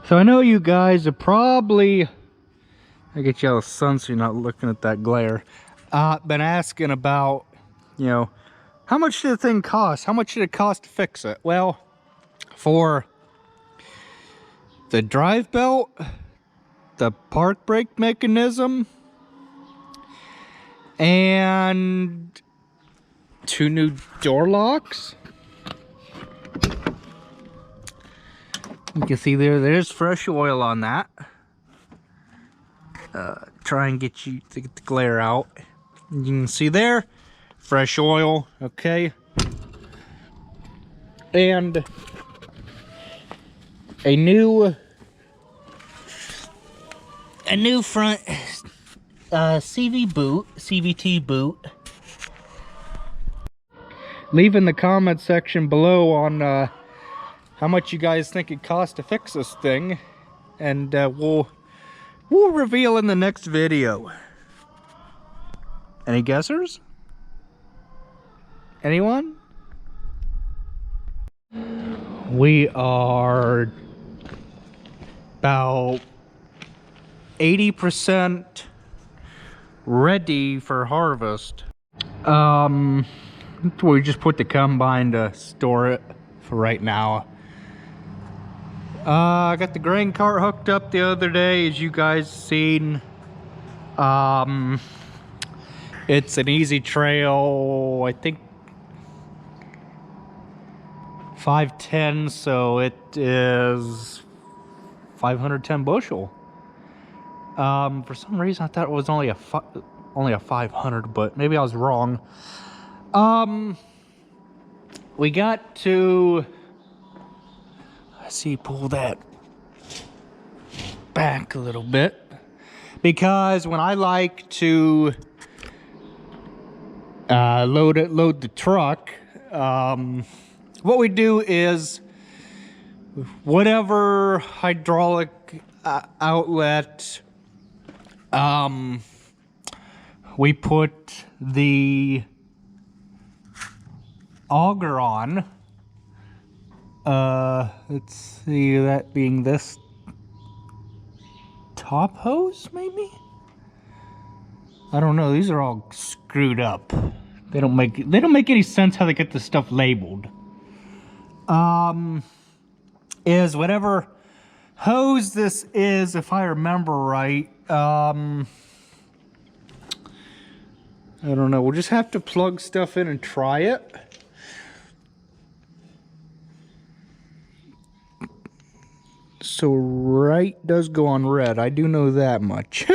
So I know you guys are probably, I get you out of the sun so you're not looking at that glare, been asking about, you know, how much did the thing cost? How much did it cost to fix it? Well, for the drive belt, the park brake mechanism, and 2 new door locks. You can see there's fresh oil on that. Try and get you to get the glare out. You can see there, fresh oil, okay. And a new front CVT boot. Leave in the comment section below on how much you guys think it costs to fix this thing, and we'll reveal in the next video. Any guessers? Anyone? We are about 80% ready for harvest. We just put the combine to store it for right now. I got the grain cart hooked up the other day, as you guys seen. It's an Easy Trail, I think 510, so it is 510 bushel. For some reason I thought it was only a 500, but maybe I was wrong. We got to, let's see, pull that back a little bit, because when I like to load the truck, what we do is whatever hydraulic outlet we put the auger on, let's see, that being this top hose, maybe? I don't know, these are all screwed up. They don't make any sense how they get this stuff labeled. Is whatever hose this is, if I remember right. I don't know, we'll just have to plug stuff in and try it. So right does go on red, I do know that much.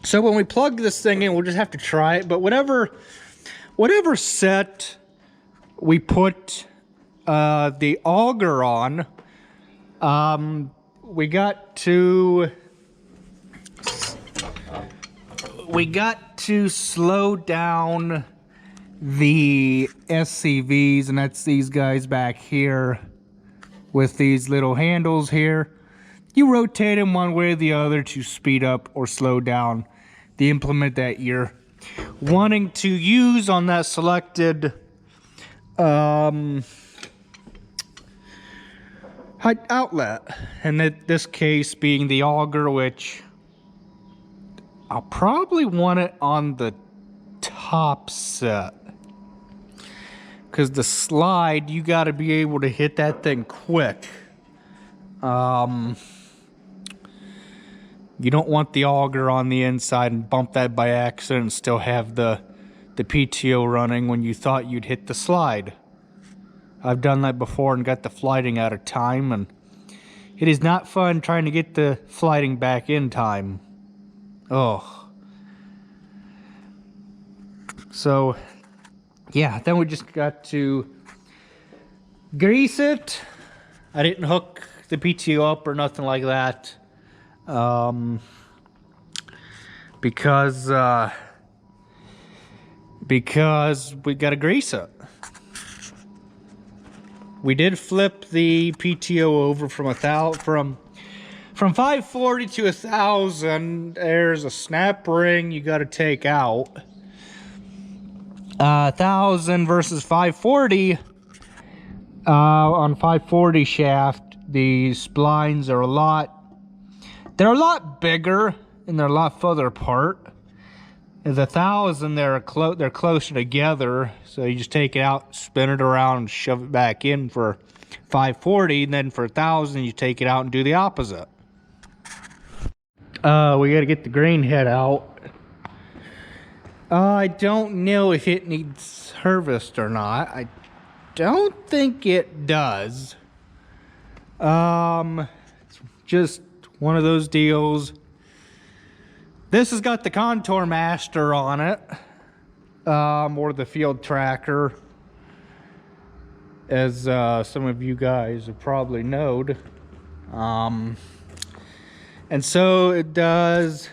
So when we plug this thing in, we'll just have to try it. But whatever set we put the auger on, we got to slow down the SCVs, and that's these guys back here with these little handles here. You rotate them one way or the other to speed up or slow down the implement that you're wanting to use on that selected outlet. And in this case being the auger, which I'll probably want it on the top set, because the slide, you got to be able to hit that thing quick. You don't want the auger on the inside and bump that by accident and still have the PTO running when you thought you'd hit the slide. I've done that before and got the flighting out of time, and it is not fun trying to get the flighting back in time. Oh. So, yeah, then we just got to grease it. I didn't hook the PTO up or nothing like that. Because we gotta grease it. We did flip the PTO over from 540 to 1,000. There's a snap ring you gotta take out. 1,000 versus 540. On 540 shaft, The splines are they're a lot bigger and they're a lot further apart. The 1000, they're closer together, so you just take it out, spin it around, and shove it back in for 540, and then for 1000 you take it out and do the opposite. We got to get the grain head out. I don't know if it needs serviced or not. I don't think it does. It's just one of those deals. This has got the Contour Master on it, or the Field Tracker, as some of you guys have probably known. And so it does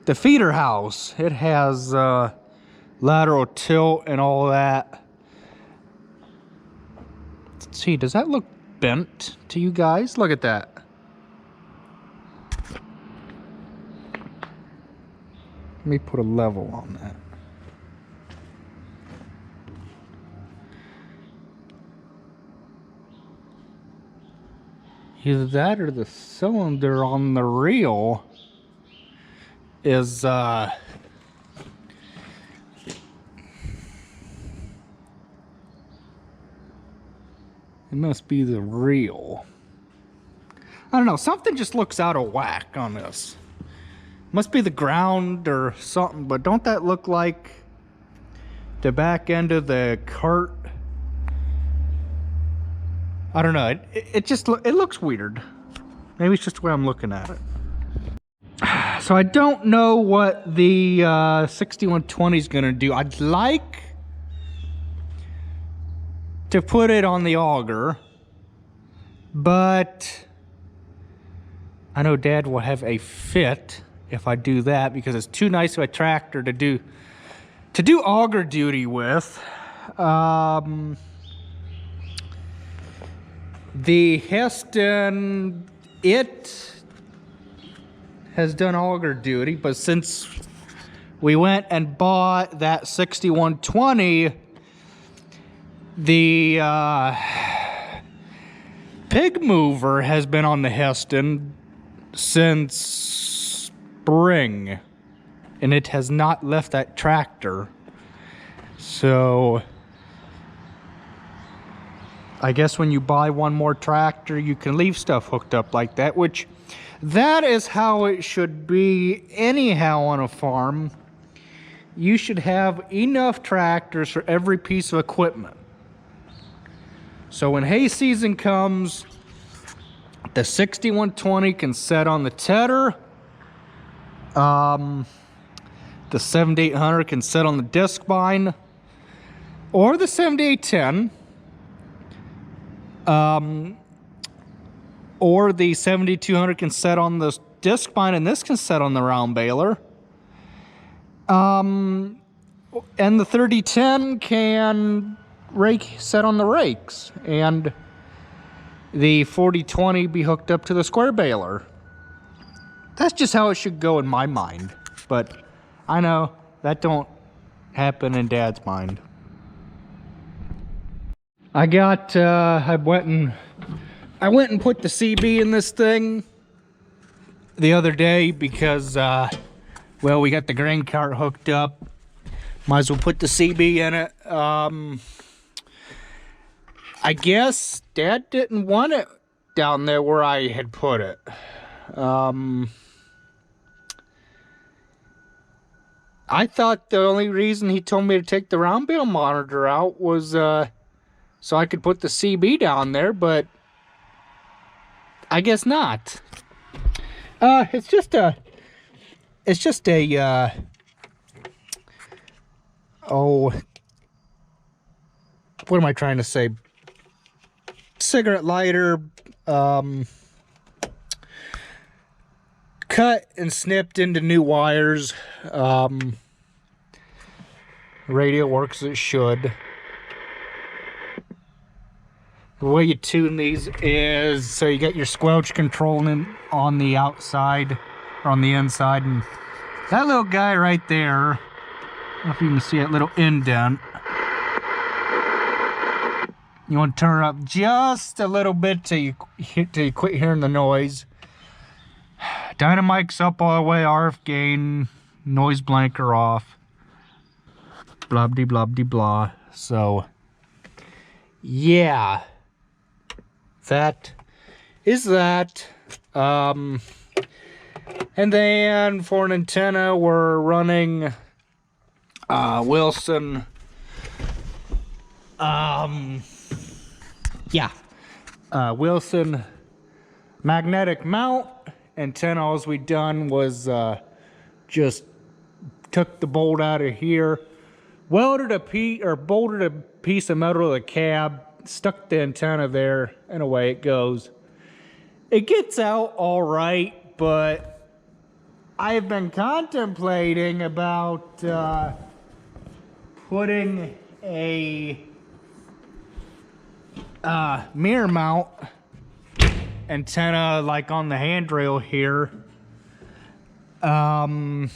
the feeder house. It has lateral tilt and all that. Let's see, does that look bent to you guys? Look at that. Let me put a level on that. Either that or the cylinder on the reel is it must be the reel. I don't know, something just looks out of whack on this. Must be the ground or something, but don't that look like the back end of the cart? I don't know. It just looks weird. Maybe it's just the way I'm looking at it. So I don't know what the 6120 is gonna do. I'd like to put it on the auger, but I know Dad will have a fit if I do that, because it's too nice of a tractor to do auger duty with. The Heston, it has done auger duty, but since we went and bought that 6120, the pig mover has been on the Heston since spring, and it has not left that tractor. So I guess when you buy one more tractor, you can leave stuff hooked up like that, which that is how it should be anyhow on a farm. You should have enough tractors for every piece of equipment. So when hay season comes, the 6120 can set on the tedder. The 7800 can set on the disc bind, or the 7810. Or the 7200 can set on the disc bind, and this can set on the round baler. And the 3010 can set on the rakes, and the 4020 be hooked up to the square baler. That's just how it should go in my mind, but I know that don't happen in Dad's mind. I went and put the CB in this thing the other day because, well, we got the grain cart hooked up. Might as well put the CB in it. I guess Dad didn't want it down there where I had put it. I thought the only reason he told me to take the round bale monitor out was so I could put the CB down there, but I guess not. It's just a oh, what am I trying to say? Cigarette lighter, cut and snipped into new wires. Radio works as it should. The way you tune these is so you get your squelch control on the outside or on the inside, and that little guy right there, I don't know if you can see that little indent. You want to turn it up just a little bit till you quit hearing the noise. Dynamic's up all the way, RF gain, noise blanker off. Blah-de-blah-de-blah. So, yeah. That is that. And then for an antenna, we're running Wilson. Wilson magnetic mount antenna. All we done was just took the bolt out of here, welded bolted a piece of metal to the cab, stuck the antenna there, and away it goes. It gets out all right, but I've been contemplating about putting a mirror mount antenna like on the handrail here, and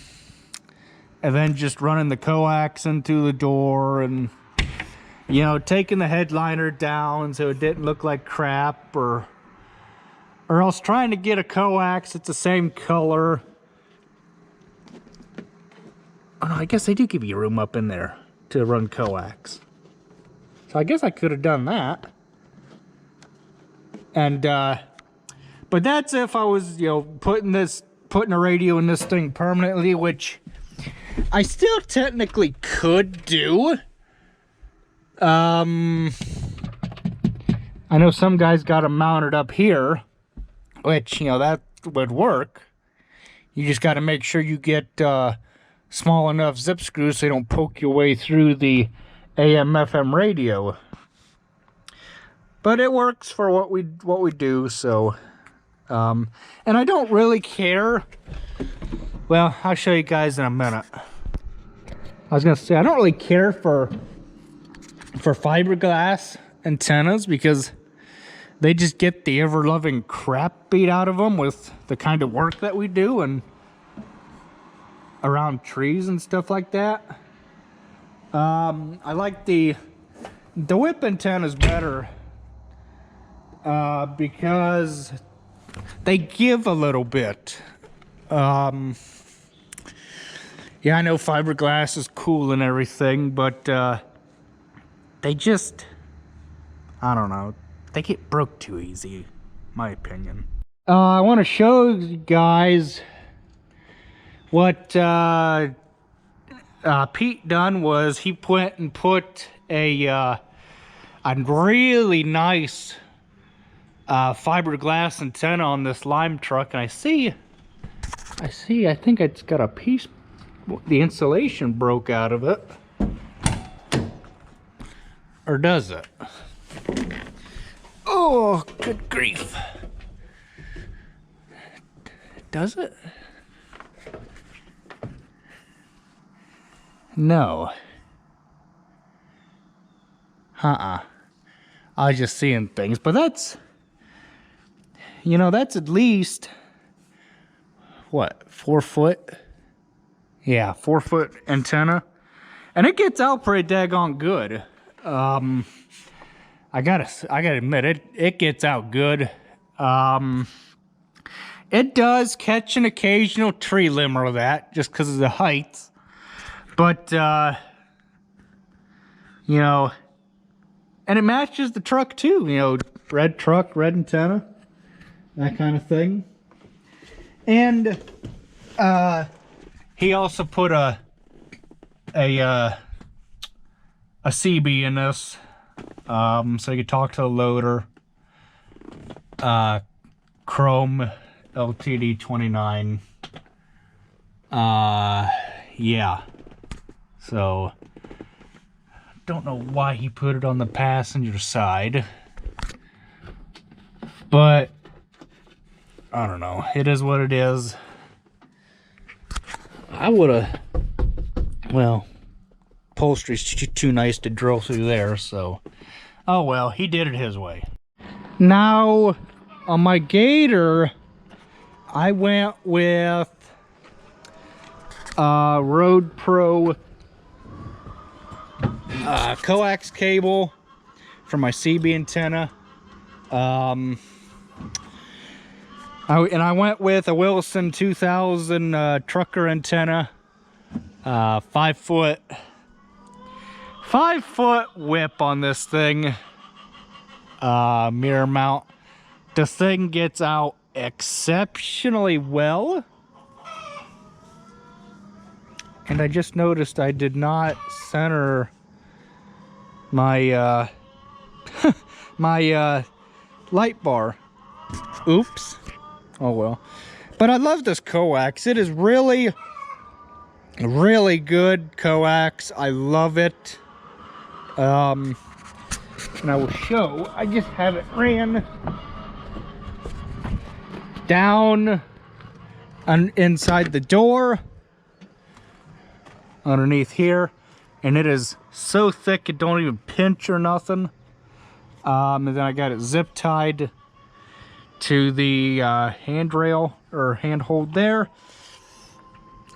then just running the coax into the door, and you know, taking the headliner down so it didn't look like crap, or else trying to get a coax that's the same color. Oh no, I guess they do give you room up in there to run coax, so I guess I could have done that. And but that's if I was, you know, putting a radio in this thing permanently, which I still technically could do. I know some guys got them mounted up here, which, you know, that would work. You just got to make sure you get small enough zip screws so they don't poke your way through the AM/FM radio. But it works for what we do, so and I don't really care. Well, I'll show you guys in a minute. I was gonna say I don't really care for fiberglass antennas because they just get the ever-loving crap beat out of them with the kind of work that we do and around trees and stuff like that. I like the whip antennas better because they give a little bit. Yeah, I know fiberglass is cool and everything, but they just, I don't know, they get broke too easy, my opinion. I want to show you guys what Pete done was he went and put a really nice fiberglass antenna on this Lime truck, and I think it's got a piece, the insulation broke out of it. Or does it? Oh, good grief. Does it? No. I was just seeing things, but that's, you know, that's at least, what, 4 foot? Yeah, 4 foot antenna. And it gets out pretty daggone good. I gotta admit, it gets out good. It does catch an occasional tree limb or that, just because of the height. But, you know, and it matches the truck too, you know, red truck, red antenna, that kind of thing. And, he also put a CB in this, so you could talk to the loader. Chrome LTD 29. Yeah. So, don't know why he put it on the passenger side, but I don't know. It is what it is. I would have, well, upholstery's too nice to drill through there, so oh well, he did it his way. Now on my Gator, I went with Road Pro coax cable, for my CB antenna. I went with a Wilson 2000 trucker antenna, 5 foot whip on this thing, mirror mount. The thing gets out exceptionally well, and I just noticed I did not center my my light bar. Oops. Oh well. But I love this coax. It is really good coax. I love it. And I will show. I just have it ran down inside the door, underneath here, and it is so thick it don't even pinch or nothing. And then I got it zip tied to the handrail or handhold there.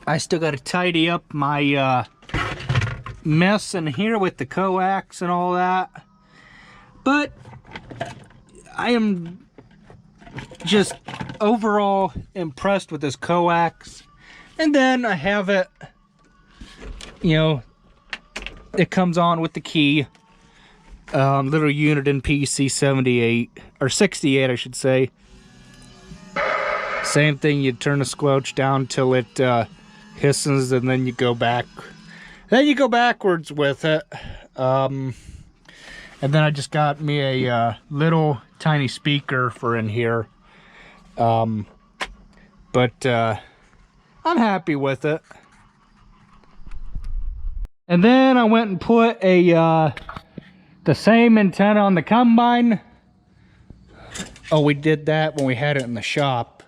I still got to tidy up my mess in here with the coax and all that, but I am just overall impressed with this coax. And then I have it, you know, it comes on with the key, little unit in PC78 or 68 I should say. Same thing, you turn the squelch down till it hisses, and then you go back, then you go backwards with it. And then I just got me a little tiny speaker for in here. But I'm happy with it. And then I went and put a the same antenna on the combine. Oh, we did that when we had it in the shop.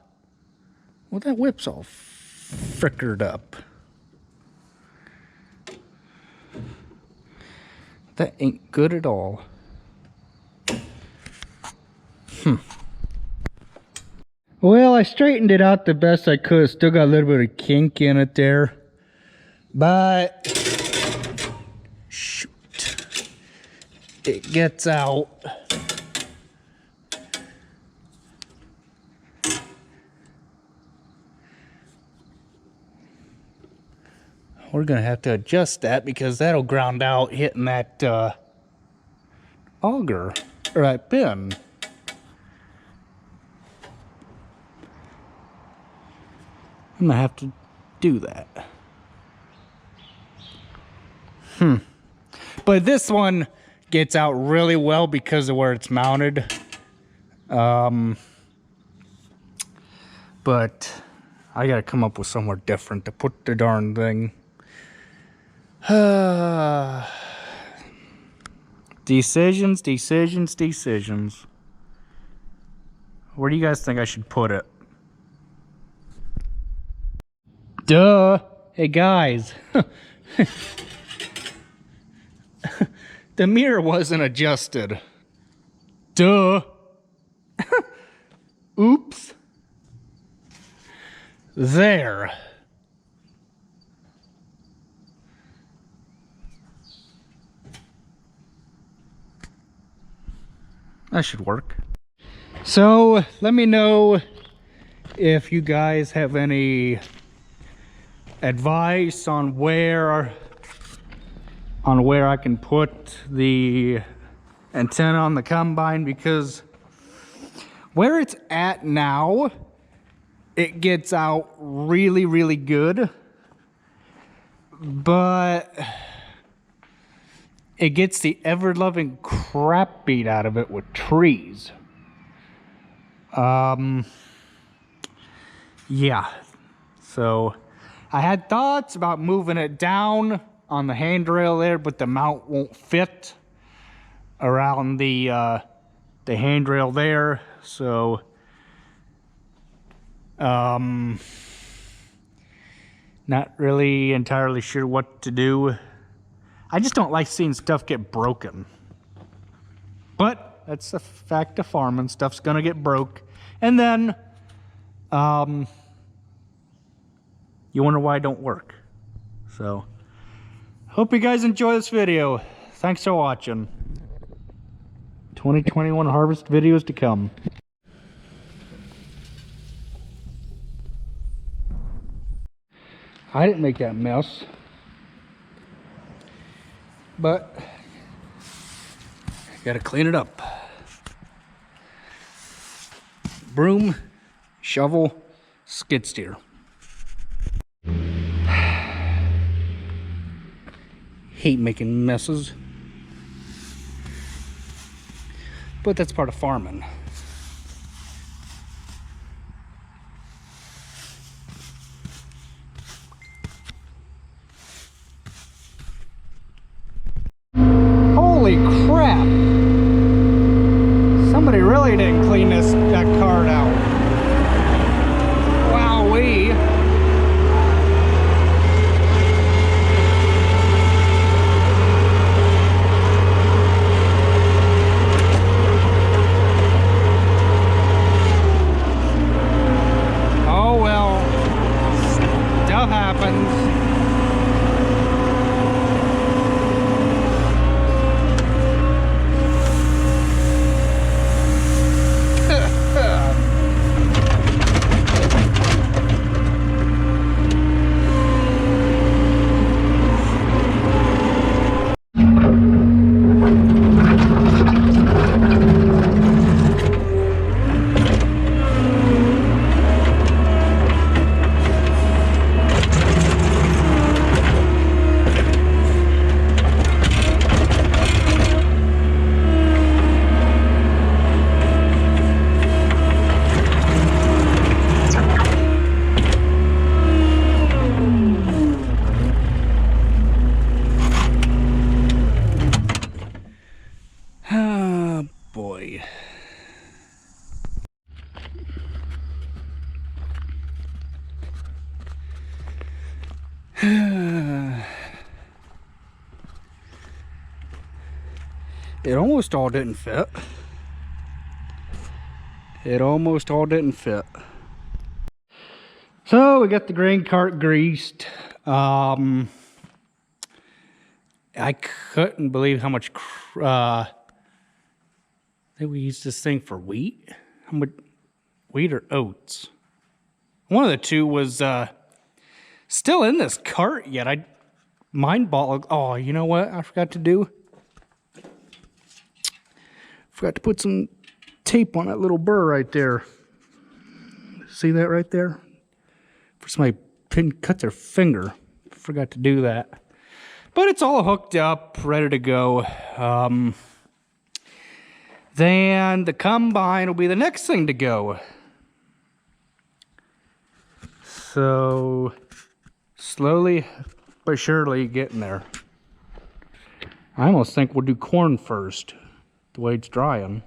Well, that whip's all frickered up. That ain't good at all. Well, I straightened it out the best I could. Still got a little bit of kink in it there. But shoot, it gets out. We're gonna have to adjust that because that'll ground out hitting that auger or that pin. I'm gonna have to do that. But this one gets out really well because of where it's mounted. But I gotta come up with somewhere different to put the darn thing. Decisions. Where do you guys think I should put it? Duh. Hey guys. The mirror wasn't adjusted. Duh. Oops. There. That should work. So let me know if you guys have any advice on where I can put the antenna on the combine, because where it's at now, it gets out really good, but it gets the ever-loving crap beat out of it with trees. Yeah, so I had thoughts about moving it down on the handrail there, but the mount won't fit around the handrail there, so not really entirely sure what to do. I just don't like seeing stuff get broken, but that's a fact of farming. Stuff's gonna get broke, and then you wonder why it don't work. So hope you guys enjoy this video. Thanks for watching. 2021 harvest videos to come. I didn't make that mess, but gotta clean it up. Broom, shovel, skid steer. Hate making messes, but that's part of farming. Holy crap! Somebody really didn't clean that card out. Wowee! Oh well, stuff happens. Boy. It almost all didn't fit. It almost all didn't fit. So we got the grain cart greased. I couldn't believe how much I think we used this thing for wheat. How much wheat or oats? One of the two was still in this cart yet. I mind ball. Oh, you know what I forgot to do? Forgot to put some tape on that little burr right there. See that right there? For somebody cut their finger. Forgot to do that. But it's all hooked up, ready to go. Then the combine will be the next thing to go. So slowly but surely getting there. I almost think we'll do corn first, the way it's drying.